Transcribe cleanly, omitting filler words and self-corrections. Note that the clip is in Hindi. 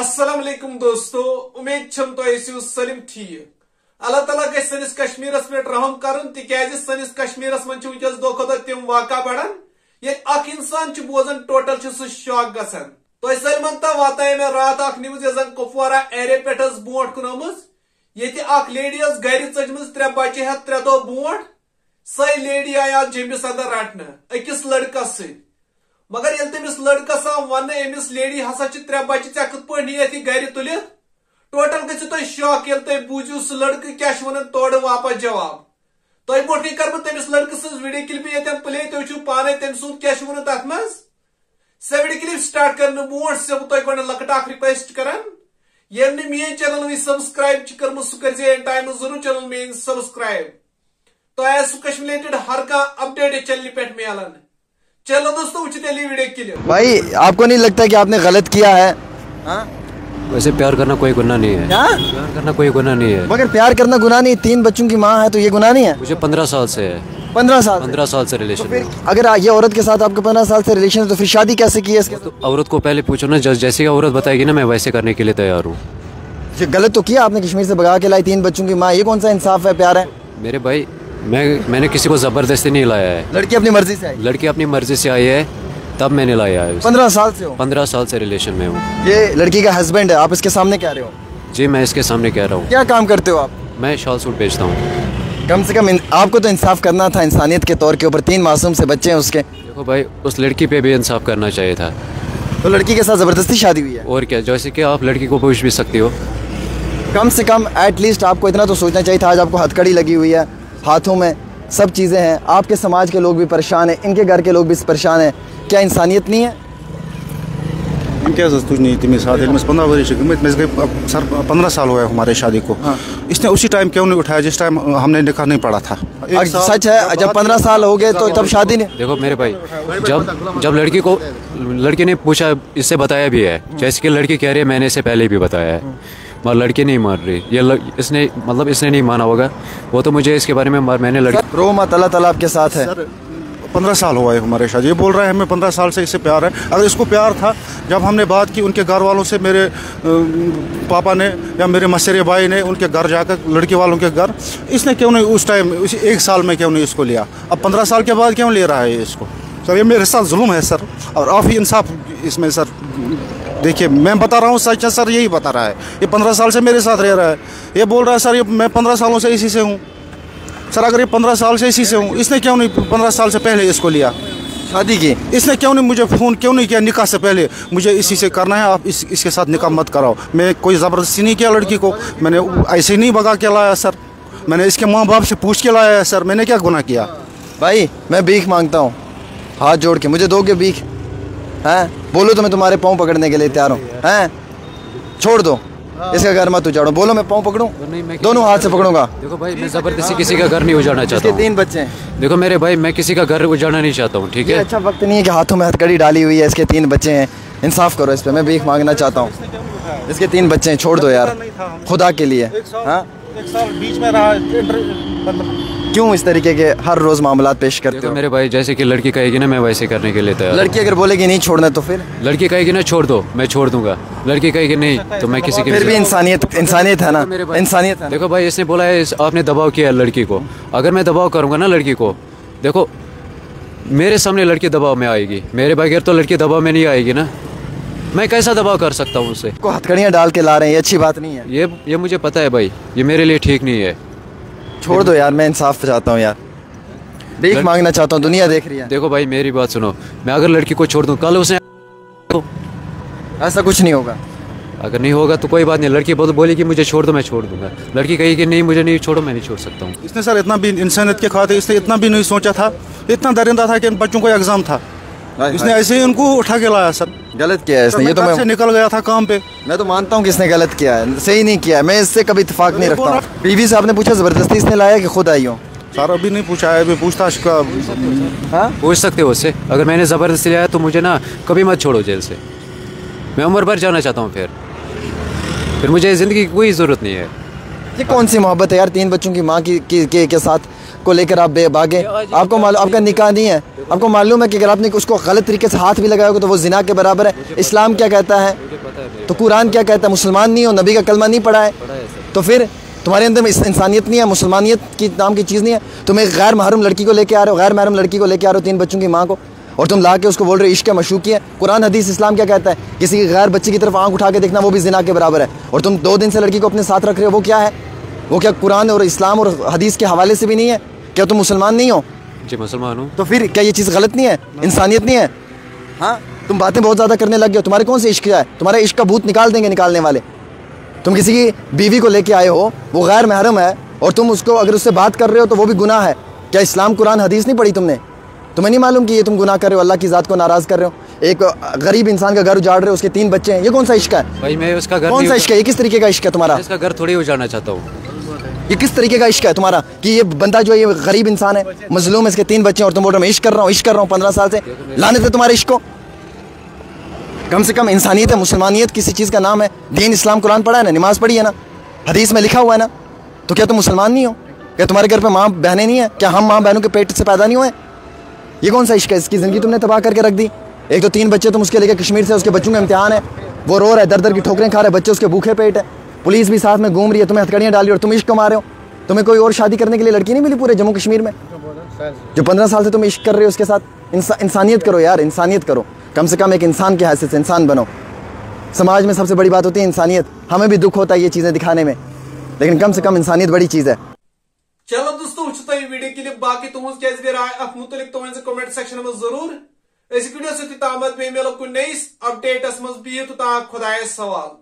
अस्सलाम वालेकुम दोस्तों, उम्मीद छम तो ऐसी सलिम ठीक। अल्लाह ताला गई सनिस कश्मीरस पे रहम करन तिकाज सनिस कश्मीरस मन वनकस दो खुद तम वाक़ा बढ़ान ये अख इंसान बोजान टोटल सह शॉक गसान। तो सलमन तक वाताय मे रात अख न्यूज यह कुपवारा एरिया पे बोट कुन ये लेडी गर चजम 3 बच्चे हेत 3 दो बोट सही लेडी आया जमिस अंदर रटन अकिस लड़कस सत मगर ये तमिस लड़कस आव वन अमिस लेडी हसा 3 बच्चे ऐ कत पे गर तुल टोटल गु तुम शॉक ये तुम बूझू सह लड़क क्या वन तोड़ वापस जवाब तुम ब्रोट कर तमिस लड़क सज वीडियो क्लिप ये प्ले तुम पाने तम सूद क्या वन तथ मज सह वीडियो क्लिप स्टार्ट कर ब्रोट से तुम गो लकट अख रिक्वेस्ट कर ये मेन चैनल वी सब्सक्राइब कर्म सह कर टाइम जरूर चैनल मेन सब्सक्राइब तो ऐस रिलेटेड हर कह अपडेट चैनल पे मिलान। चलो दोस्तों उचित वीडियो क्लिप। भाई आपको नहीं लगता कि आपने गलत किया है? वैसे प्यार करना कोई गुनाह नहीं है। क्या? प्यार करना कोई गुनाह नहीं है। मगर प्यार करना गुनाह नहीं, 3 बच्चों की माँ है तो ये गुनाह नहीं है? मुझे 15 साल से है। 15 साल से रिलेशन। तो फिर अगर ये औरत के साथ आपका 15 साल से रिलेशन है तो फिर शादी कैसे की है इसके? तो औरत को पहले पूछो ना, जैसे औरत बताएगी ना मैं वैसे करने के लिए तैयार हूँ। गलत तो किया आपने, कश्मीर से भगा के लाई 3 बच्चों की माँ, ये कौन सा इंसाफ है, प्यार है? मेरे भाई मैंने किसी को जबरदस्ती नहीं लाया है। लड़की अपनी मर्जी से आई? लड़की अपनी मर्जी से आई है तब मैंने लाया है। 15 साल से हो? 15 साल से रिलेशन में हूँ। ये लड़की का हस्बैंड है, आप इसके सामने कह रहे हो? जी मैं इसके सामने कह रहा हूँ। क्या काम करते हो आप? मैं शॉल सूट बेचता हूँ। कम से कम आपको तो इंसाफ करना था इंसानियत के तौर के ऊपर, 3 मासूम से बच्चे हैं उसके। देखो भाई उस लड़की पे भी इंसाफ करना चाहिए था। तो लड़की के साथ जबरदस्ती शादी हुई है? और क्या, जैसे कि आप लड़की को पूछ भी सकती हो। कम से कम एटलीस्ट आपको इतना तो सोचना चाहिए था। आज आपको हथकड़ी लगी हुई है, हाथों में सब चीज़ें हैं, आपके समाज के लोग भी परेशान हैं, इनके घर के लोग भी परेशान हैं, क्या इंसानियत नहीं है? क्या तुझ नहीं तमिस साथ 15 वर्ष गई सर 15 साल हुआ है हमारे शादी को। हाँ। इसने उसी टाइम क्यों नहीं उठाया जिस टाइम हमने निकाह नहीं पढ़ा था? सच है, जब 15 साल हो गए तो तब शादी नहीं। देखो मेरे भाई जब लड़की ने पूछा, इससे बताया भी है, जैसे कि लड़की कह रही है मैंने इससे पहले भी बताया है, मगर लड़की नहीं मान रही। इसने नहीं माना होगा, वो तो मुझे इसके बारे में मैंने लड़की रो मत, अल्लाह ताला आपके साथ है। 15 साल हुआ है हमारे शादी, ये बोल रहा है हमें 15 साल से इससे प्यार है। अगर इसको प्यार था, जब हमने बात की उनके घर वालों से, मेरे पापा ने या मेरे मसेरे भाई ने उनके घर जाकर, लड़की वालों के घर, इसने क्यों नहीं उस टाइम 1 साल में क्यों नहीं इसको लिया? अब 15 साल के बाद क्यों ले रहा है इसको? सर ये मेरे साथ जुल्म है सर, और आप ही इंसाफ इसमें सर देखिए। मैं बता रहा हूँ सच है सर, यही बता रहा है। ये 15 साल से मेरे साथ रह रहा है, ये बोल रहा है सर ये मैं 15 सालों से इसी से हूँ। सर अगर ये 15 साल से इसी से हूँ, इसने क्यों नहीं 15 साल से पहले इसको लिया, शादी की? इसने क्यों नहीं मुझे फ़ोन क्यों नहीं किया निकाह से पहले? मुझे इसी से करना है, आप इसके साथ निकाह मत कराओ। मैं कोई ज़बरदस्ती नहीं किया लड़की को, मैंने ऐसे ही नहीं भगा के लाया सर, मैंने इसके माँ बाप से पूछ के लाया है सर। मैंने क्या गुनाह किया? भाई मैं भीख मांगता हूँ, हाथ जोड़ के, मुझे दोगे भीख? हैं बोलो तो मैं तुम्हारे पाँव पकड़ने के लिए तैयार हूँ। हैं छोड़ दो, इसका घर मत उजाड़ो। बोलो मैं पाँव पकड़ूं? दोनों हाथ से पकड़ूंगा। देखो भाई मैं जबरदस्ती किसी का घर नहीं उजाड़ना चाहता हूँ। 3 बच्चे हैं। देखो मेरे भाई मैं किसी का घर उजाड़ना नहीं चाहता हूँ, ठीक है? अच्छा वक्त नहीं है कि हाथों में हथकड़ी डाली हुई है, इसके 3 बच्चे हैं, इंसाफ करो इस पे। मैं भीख मांगना चाहता हूँ, इसके 3 बच्चे हैं, छोड़ दो यार खुदा के लिए। हाँ 1 साल बीच में रहा, क्यों इस तरीके के हर रोज मामलात पेश करते हो? मेरे भाई जैसे कि लड़की कहेगी ना मैं वैसे करने के लिए तैयार। लड़की अगर बोलेगी नहीं छोड़ना तो फिर? लड़की कहेगी ना छोड़ दो, मैं छोड़ दूंगा। लड़की कहेगी नहीं तो मैं किसी के फिर भी इंसानियत है ना, इंसानियत है। देखो भाई इसने बोला है आपने दबाव किया लड़की को, अगर मैं दबाव करूंगा ना लड़की को, देखो मेरे सामने लड़की दबाव में आएगी, मेरे बगैर तो लड़की दबाव में नहीं आएगी ना। मैं कैसा दबाव कर सकता हूँ उससे? को हथकड़ियाँ डाल के ला रहे हैं, ये अच्छी बात नहीं है। ये मुझे पता है भाई, ये मेरे लिए ठीक नहीं है। छोड़ दो यार, मैं इंसाफ चाहता हूँ यार, भीख मांगना चाहता हूँ, दुनिया देख रही है। देखो भाई मेरी बात सुनो, मैं अगर लड़की को छोड़ दूँ कल उसे तो ऐसा कुछ नहीं होगा। अगर नहीं होगा तो कोई बात नहीं, लड़की बोली कि मुझे छोड़ दो, मैं छोड़ दूंगा। लड़की कही कि नहीं मुझे नहीं छोड़ो, मैं नहीं छोड़ सकता हूँ। इसने सर इतना भी इंसानियत के खाते इसने इतना भी नहीं सोचा था, इतना दरिंदा था कि इन बच्चों को एग्जाम था, इसने ऐसे ही उनको उठा के लाया सर। गलत किया है इसने, ये तो मैं निकल गया था काम पे। मैं तो मानता हूँ कि इसने गलत किया है, सही नहीं किया है, मैं इससे कभी इत्तेफाक नहीं रखता हूँ। बीवी से आपने पूछा जबरदस्ती इसने लाया कि खुद आई हो? सर अभी नहीं पूछा है, अभी पूछताछ का। हाँ पूछ सकते हो उससे, अगर मैंने ज़बरदस्ती लाया तो मुझे ना कभी मत छोड़ो जेल से, मैं उम्र भर जाना चाहता हूँ। फिर मुझे ज़िंदगी की कोई ज़रूरत नहीं है। ये कौन सी मोहब्बत है यार, 3 बच्चों की माँ के साथ को लेकर आप भागे। आपको मालूम, आपका निकाह नहीं है, आपको मालूम है कि अगर आपने उसको गलत तरीके से हाथ भी लगाया होगा तो वो जिना के बराबर है। इस्लाम क्या कहता है, तो कुरान क्या कहता है, मुसलमान नहीं हो, नबी का कलमा नहीं पढ़ा है, तो फिर तुम्हारे अंदर इंसानियत नहीं है, मुसलमानियत की नाम की चीज़ नहीं है। तुम एक गैर महरम लड़की को लेके आ रहे हो, गैर महरम लड़की को लेके आ रहे हो, 3 बच्चों की माँ को, और तुम ला के उसको बोल रहे हो इश्क मशूकी है। कुरान हदीस इस्लाम क्या कहता है, किसी की गैर बच्ची की तरफ आंख उठा के देखना वो भी जिना के बराबर है। और तुम 2 दिन से लड़की को अपने साथ रख रहे हो, वो क्या है, वो क्या कुरान और इस्लाम और हदीस के हवाले से भी नहीं है? क्या तुम मुसलमान नहीं हो? जी मुसलमान हूँ। तो फिर क्या ये चीज़ गलत नहीं है, इंसानियत नहीं है? हाँ, तुम बातें बहुत ज़्यादा करने लग गए हो। तुम्हारे कौन से इश्क है? तुम्हारे इश्क का भूत निकाल देंगे निकालने वाले। तुम किसी की बीवी को लेके आए हो, वो गैर महरम है, और तुम उसको अगर उससे बात कर रहे हो तो वो भी गुनाह है। क्या इस्लाम कुरान हदीस नहीं पढ़ी तुमने? तुम्हें नहीं मालूम कि ये तुम गुनाह कर रहे हो, अल्लाह की ज़ात को नाराज़ कर रहे हो। एक गरीब इंसान का घर उजाड़ रहे हो, उसके 3 बच्चे हैं, ये कौन सा इश्क है भाई? मैं उसका घर कौन सा इश्क है? ये किस तरीके का इश्क है तुम्हारा? इसका घर थोड़ी उजाड़ना चाहता हूँ। ये किस तरीके का इश्क है तुम्हारा कि ये बंदा जो है ये गरीब इंसान है, मजलूम है, इसके 3 बच्चे हैं, और तुम बोल रहे हो मैं इश्क कर रहा हूँ, इश्क कर रहा हूँ 15 साल से। लानत है तुम्हारे इश्क को। कम से कम इंसानियत है, मुसलमानियत किसी चीज़ का नाम है। दीन इस्लाम कुरान पढ़ा है ना, नमाज पढ़ी है ना, हदीस में लिखा हुआ है ना, तो क्या तुम मुसलमान नहीं हो? क्या तुम्हारे घर पे माँ बहनें नहीं है? क्या हम माँ बहनों के पेट से पैदा नहीं हुए? ये कौन सा इश्क है? इसकी ज़िंदगी तुमने तबाह करके रख दी। एक तो 3 बच्चे तुम उसके लेके कश्मीर से, उसके बच्चों का इम्तिहान है, वो रो रहा है, दर दर की ठोकरें खा रहे हैं, बच्चे उसके भूखे पेट है, पुलिस भी साथ में घूम रही है, तुम्हें हथकड़ियाँ डाली और तुम इश्क कमा रहे हो। तुम्हें कोई और शादी करने के लिए लड़की नहीं मिली पूरे जम्मू कश्मीर में? जो 15 साल से तुम इश्क कर रहे हो उसके साथ। इंसानियत करो यार, इंसानियत करो। कम से कम एक इंसान की हैसियत से इंसान बनो। समाज में सबसे बड़ी बात होती है इंसानियत। हमें भी दुख होता है ये चीज़ें दिखाने में, लेकिन कम से कम इंसानियत बड़ी चीज़ है। चलो दोस्तों, वीडियो के लिए बाकी तुहज क्या राय अथ मुतलिक तो कमेंट सेक्शन में जरूर। इस वीडियो से तामत बे मिलो कुछ नईस अपडेटस मज बिहित खुदायस सवाल।